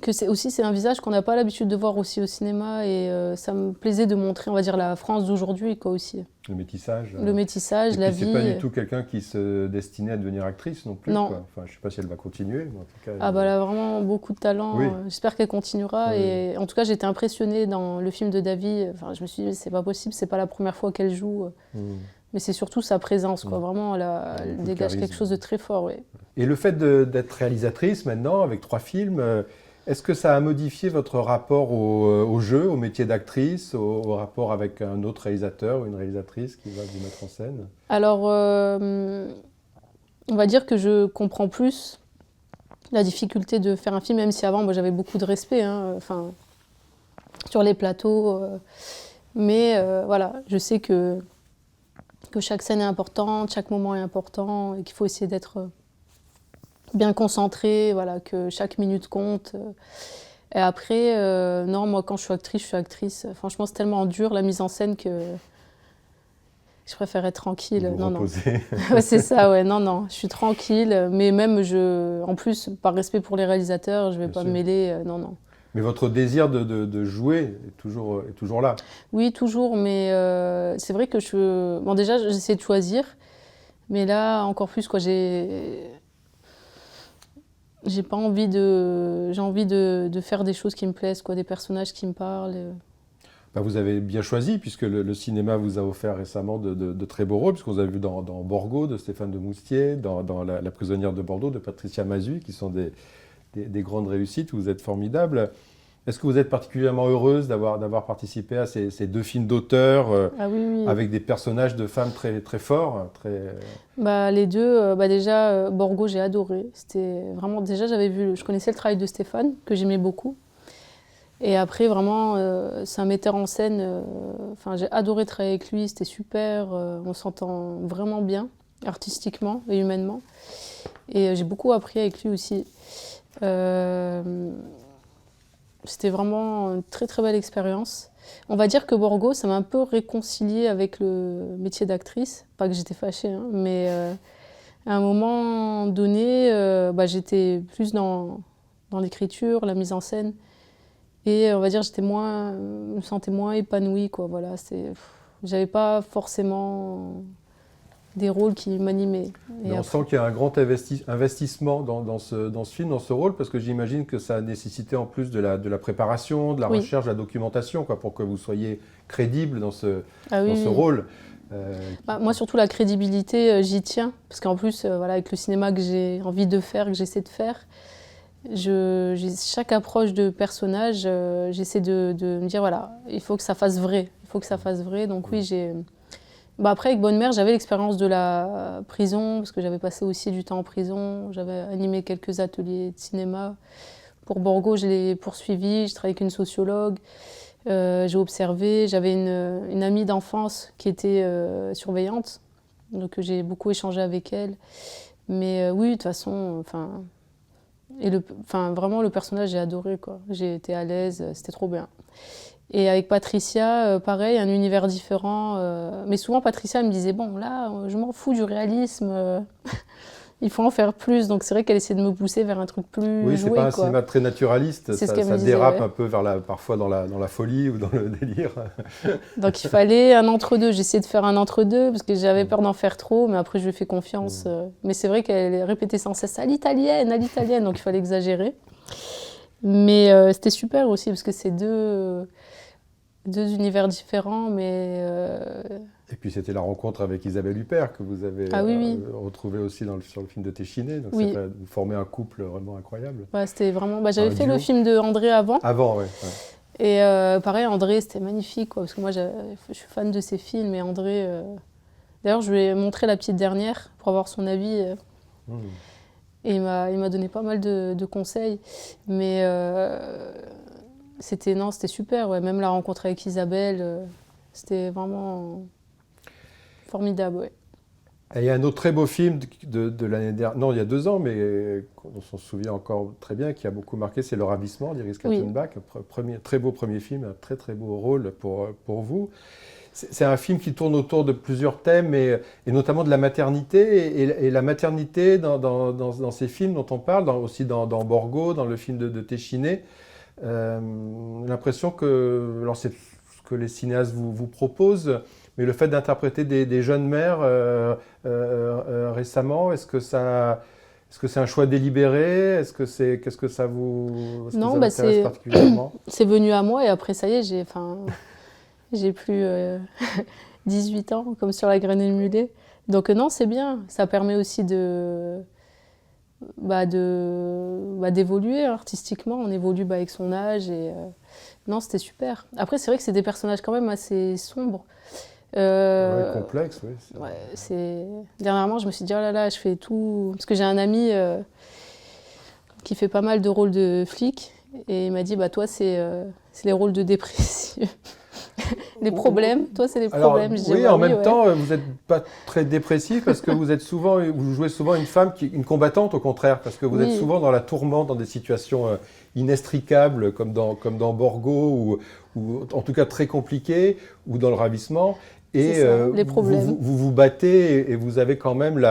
S2: que c'est un visage qu'on n'a pas l'habitude de voir aussi au cinéma et ça me plaisait de montrer, on va dire, la France d'aujourd'hui quoi aussi.
S1: Le métissage.
S2: Le métissage,
S1: et
S2: la
S1: puis,
S2: vie.
S1: c'est pas du tout quelqu'un qui se destinait à devenir actrice non plus.
S2: Non.
S1: Quoi. Enfin, je sais pas si elle va continuer, mais en tout cas.
S2: Ah bah elle a vraiment beaucoup de talent.
S1: Oui.
S2: J'espère qu'elle continuera.
S1: Oui.
S2: Et en tout cas, j'étais impressionnée dans le film de Davy. Enfin, je me suis dit, c'est pas possible, c'est pas la première fois qu'elle joue. Mais c'est surtout sa présence, quoi. Vraiment, elle dégage quelque chose de très fort, oui.
S1: Et le fait d'être réalisatrice maintenant, avec 3 films, est-ce que ça a modifié votre rapport au jeu, au métier d'actrice, au rapport avec un autre réalisateur ou une réalisatrice qui va vous mettre en scène?
S2: Alors, on va dire que je comprends plus la difficulté de faire un film, même si avant, moi, j'avais beaucoup de respect, hein, enfin, sur les plateaux. Mais voilà, je sais que chaque scène est importante, chaque moment est important, et qu'il faut essayer d'être bien concentré, voilà, que chaque minute compte. Et après, non, moi, quand je suis actrice. Franchement, c'est tellement dur, la mise en scène, que je préfère être tranquille.
S1: Vous
S2: non,
S1: reposez.
S2: non. Ouais, c'est ça, ouais, non, je suis tranquille. Mais même, en plus, par respect pour les réalisateurs, je ne vais pas me mêler, non.
S1: Mais votre désir de jouer est toujours là.
S2: Oui, toujours, mais c'est vrai que bon, déjà, j'essaie de choisir, mais là, encore plus, quoi, j'ai envie de faire des choses qui me plaisent, quoi, des personnages qui me parlent.
S1: Bah, vous avez bien choisi, puisque le cinéma vous a offert récemment de très beaux rôles, puisqu'on vous a vu dans Borgo de Stéphane de Moustier, dans la prisonnière de Bordeaux de Patricia Mazui, qui sont des grandes réussites, vous êtes formidable. Est-ce que vous êtes particulièrement heureuse d'avoir participé à ces 2 films d'auteur
S2: Ah oui.
S1: avec des personnages de femmes très, très forts
S2: Bah, les deux, déjà, Borgo, j'ai adoré. C'était vraiment, déjà, je connaissais le travail de Stéphane, que j'aimais beaucoup. Et après, vraiment, c'est un metteur en scène. Enfin, j'ai adoré travailler avec lui, c'était super. On s'entend vraiment bien, artistiquement et humainement. Et j'ai beaucoup appris avec lui aussi. C'était vraiment une très très belle expérience. On va dire que Borgo, ça m'a un peu réconciliée avec le métier d'actrice. Pas que j'étais fâchée, hein, mais à un moment donné, j'étais plus dans l'écriture, la mise en scène. Et on va dire, je me sentais moins épanouie, quoi. Voilà, j'avais pas forcément des rôles qui m'animaient.
S1: On sent qu'il y a un grand investissement dans ce film, dans ce rôle, parce que j'imagine que ça a nécessité en plus de la préparation, de la recherche, de la documentation, quoi, pour que vous soyez crédible dans ce rôle.
S2: Moi, surtout la crédibilité, j'y tiens, parce qu'en plus, voilà, avec le cinéma que j'ai envie de faire, que j'essaie de faire, chaque approche de personnage, j'essaie de me dire, voilà, il faut que ça fasse vrai. Donc oui, après, avec Bonne Mère, j'avais l'expérience de la prison, parce que j'avais passé aussi du temps en prison. J'avais animé quelques ateliers de cinéma. Pour Borgo, je l'ai poursuivi, je travaillais avec une sociologue. J'ai observé, j'avais une amie d'enfance qui était surveillante, donc j'ai beaucoup échangé avec elle. Mais oui, de toute façon, vraiment le personnage, j'ai adoré, quoi. J'ai été à l'aise, c'était trop bien. Et avec Patricia, pareil, un univers différent. Mais souvent, Patricia elle me disait, bon, là, je m'en fous du réalisme, il faut en faire plus. Donc c'est vrai qu'elle essaie de me pousser vers un truc plus
S1: Oui, c'est
S2: joué,
S1: pas un
S2: quoi.
S1: cinéma très naturaliste,
S2: C'est
S1: ça
S2: ce qu'elle me disait,
S1: dérape
S2: ouais.
S1: un peu parfois dans la folie ou dans le délire.
S2: Donc il fallait un entre-deux. J'essayais de faire un entre-deux parce que j'avais peur d'en faire trop, mais après je lui ai fait confiance. Mais c'est vrai qu'elle répétait sans cesse à l'italienne, donc il fallait exagérer. Mais c'était super aussi parce que c'est deux univers différents, mais...
S1: Et puis c'était la rencontre avec Isabelle Huppert que vous avez retrouvée aussi sur le film de Téchiné. Donc vous formez un couple vraiment incroyable.
S2: Ouais, c'était vraiment... j'avais fait le film de André avant.
S1: Avant, oui. Ouais.
S2: Et pareil, André, c'était magnifique, quoi, parce que moi, je suis fan de ses films. Et André... D'ailleurs, je lui ai montré La Petite Dernière pour avoir son avis. Et il m'a donné pas mal de conseils. Mais c'était super. Ouais. Même la rencontre avec Isabelle, c'était vraiment formidable. Ouais.
S1: Et il y a un autre très beau film de l'année dernière, non, il y a 2 ans, mais on s'en souvient encore très bien, qui a beaucoup marqué, c'est Le Ravissement d'Iris Kattenbach. Très beau premier film, un très très beau rôle pour vous. c'est un film qui tourne autour de plusieurs thèmes, et notamment de la maternité. Et la maternité dans ces films dont on parle, aussi dans Borgo, dans le film de Téchiné, l'impression que, alors c'est ce que les cinéastes vous proposent, mais le fait d'interpréter des jeunes mères récemment, est-ce que c'est un choix délibéré? Qu'est-ce que ça vous
S2: Non,
S1: intéresse particulièrement?
S2: c'est venu à moi et après ça y est, j'ai plus 18 ans comme sur La Graine et le Mulet. Donc non, c'est bien. Ça permet aussi d'évoluer artistiquement. On évolue avec son âge et non, c'était super. Après, c'est vrai que c'est des personnages quand même assez sombres.
S1: Ouais, complexe, oui.
S2: Dernièrement, je me suis dit, oh là là, je fais tout. Parce que j'ai un ami qui fait pas mal de rôles de flic. Et il m'a dit, bah, toi, c'est les rôles de dépressif. Les problèmes, toi, c'est les problèmes.
S1: Alors,
S2: je dis,
S1: oui,
S2: bah,
S1: en même
S2: ouais.
S1: temps, vous n'êtes pas très dépressif parce que vous jouez souvent une femme, une combattante au contraire, parce que vous êtes souvent dans la tourmente, dans des situations inextricables, comme dans Borgo, ou en tout cas très compliquées, ou dans Le Ravissement. Et
S2: les problèmes.
S1: vous battez et vous avez quand même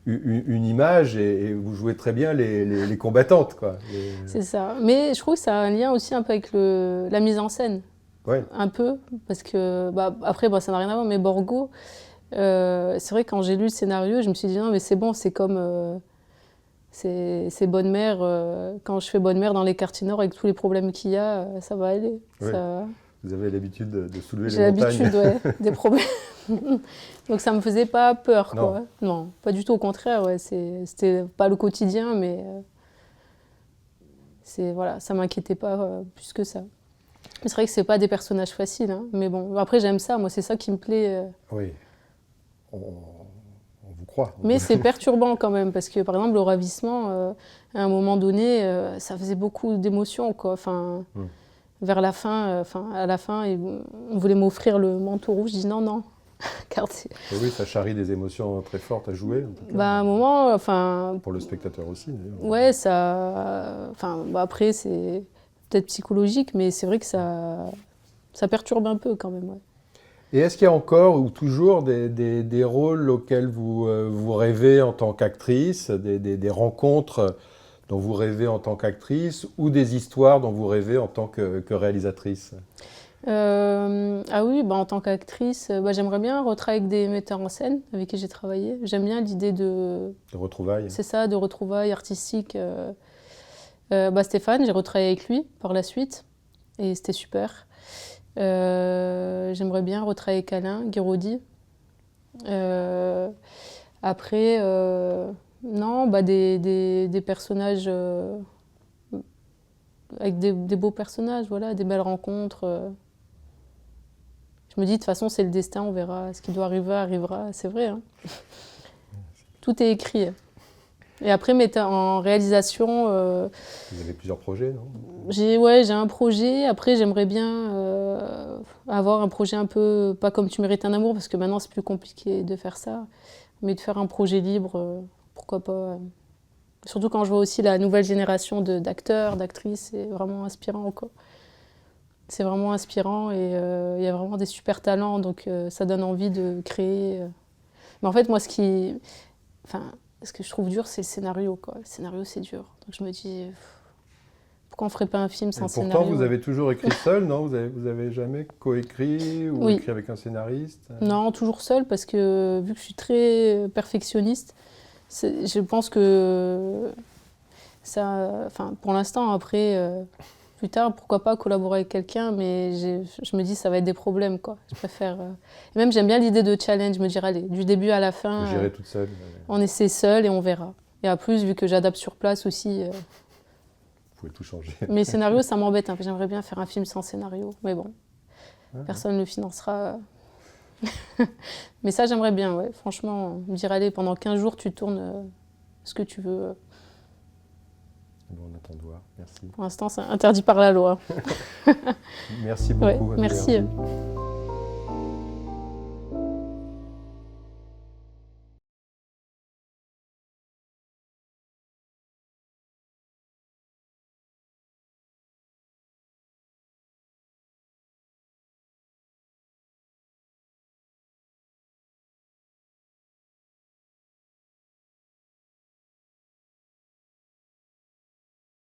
S1: une image et vous jouez très bien les combattantes, quoi.
S2: C'est ça. Mais je trouve que ça a un lien aussi un peu avec la mise en scène.
S1: Ouais.
S2: Un peu, parce que après, ça n'a rien à voir, mais Borgo, c'est vrai que quand j'ai lu le scénario, je me suis dit non, mais c'est bon, c'est comme c'est Bonne Mère. Quand je fais Bonne Mère dans les quartiers nord avec tous les problèmes qu'il y a, ça va aller.
S1: Ouais.
S2: Ça...
S1: Vous avez l'habitude de soulever les
S2: J'ai
S1: montagnes.
S2: l'habitude, ouais, des problèmes. Donc ça me faisait pas peur, quoi.
S1: Non.
S2: Non, pas du tout, au contraire, ouais, c'était pas le quotidien, mais voilà, ça m'inquiétait pas plus que ça. C'est vrai que c'est pas des personnages faciles, hein, mais bon, après j'aime ça, moi c'est ça qui me plaît.
S1: Oui, on vous croit.
S2: Mais c'est perturbant quand même, parce que par exemple le ravissement, à un moment donné, ça faisait beaucoup d'émotions, quoi. Enfin, vers la fin, à la fin, on voulait m'offrir le manteau rouge, je dis non, car
S1: oui, ça charrie des émotions très fortes à jouer. En tout cas.
S2: À un moment,
S1: pour le spectateur aussi, d'ailleurs.
S2: Ouais, ça, après c'est peut-être psychologique, mais c'est vrai que ça perturbe un peu quand même. Ouais.
S1: Et est-ce qu'il y a encore ou toujours des rôles auxquels vous rêvez en tant qu'actrice, des rencontres dont vous rêvez en tant qu'actrice, ou des histoires dont vous rêvez en tant que réalisatrice?
S2: Ah oui, en tant qu'actrice, j'aimerais bien retravailler avec des metteurs en scène avec qui j'ai travaillé. J'aime bien l'idée de
S1: retrouvailles.
S2: C'est ça, de retrouvailles artistiques. Stéphane, j'ai retravaillé avec lui par la suite et c'était super. J'aimerais bien retravailler avec Alain Guiraudy. Après, non, des personnages avec des beaux personnages, voilà, des belles rencontres. Je me dis, de toute façon, c'est le destin, on verra. Ce qui doit arriver, arrivera. C'est vrai. Hein. Tout est écrit. Et après, en réalisation...
S1: Vous avez plusieurs projets, non?
S2: J'ai un projet. Après, j'aimerais bien avoir un projet un peu... Pas comme Tu mérites un amour, parce que maintenant, c'est plus compliqué de faire ça. Mais de faire un projet libre, pourquoi pas. Surtout quand je vois aussi la nouvelle génération d'acteurs, d'actrices, c'est vraiment inspirant, quoi. C'est vraiment inspirant et il y a vraiment des super talents, donc ça donne envie de créer. Mais en fait, moi, ce que je trouve dur, c'est le scénario, quoi. Le scénario, c'est dur. Donc je me dis, pourquoi on ne ferait pas un film sans scénario?
S1: Pourtant, vous avez toujours écrit seul, non? Vous avez jamais coécrit ou écrit avec un scénariste?
S2: Non, toujours seul, parce que vu que je suis très perfectionniste, je pense que ça... pour l'instant, après... Plus tard, pourquoi pas collaborer avec quelqu'un, mais je me dis ça va être des problèmes, quoi. Je préfère... Et même j'aime bien l'idée de challenge, me dire allez, du début à la fin,
S1: gérer toute seule.
S2: On essaie seul et on verra. Et en plus, vu que j'adapte sur place aussi...
S1: Vous pouvez tout changer.
S2: Mais scénario, ça m'embête un peu. J'aimerais bien faire un film sans scénario, mais bon, personne ne le financera. Mais ça, j'aimerais bien, ouais. Franchement, me dire allez, pendant 15 jours, tu tournes ce que tu veux.
S1: Bon, on attend de voir. Merci.
S2: Pour l'instant, c'est interdit par la loi.
S1: Merci beaucoup.
S2: Ouais, merci.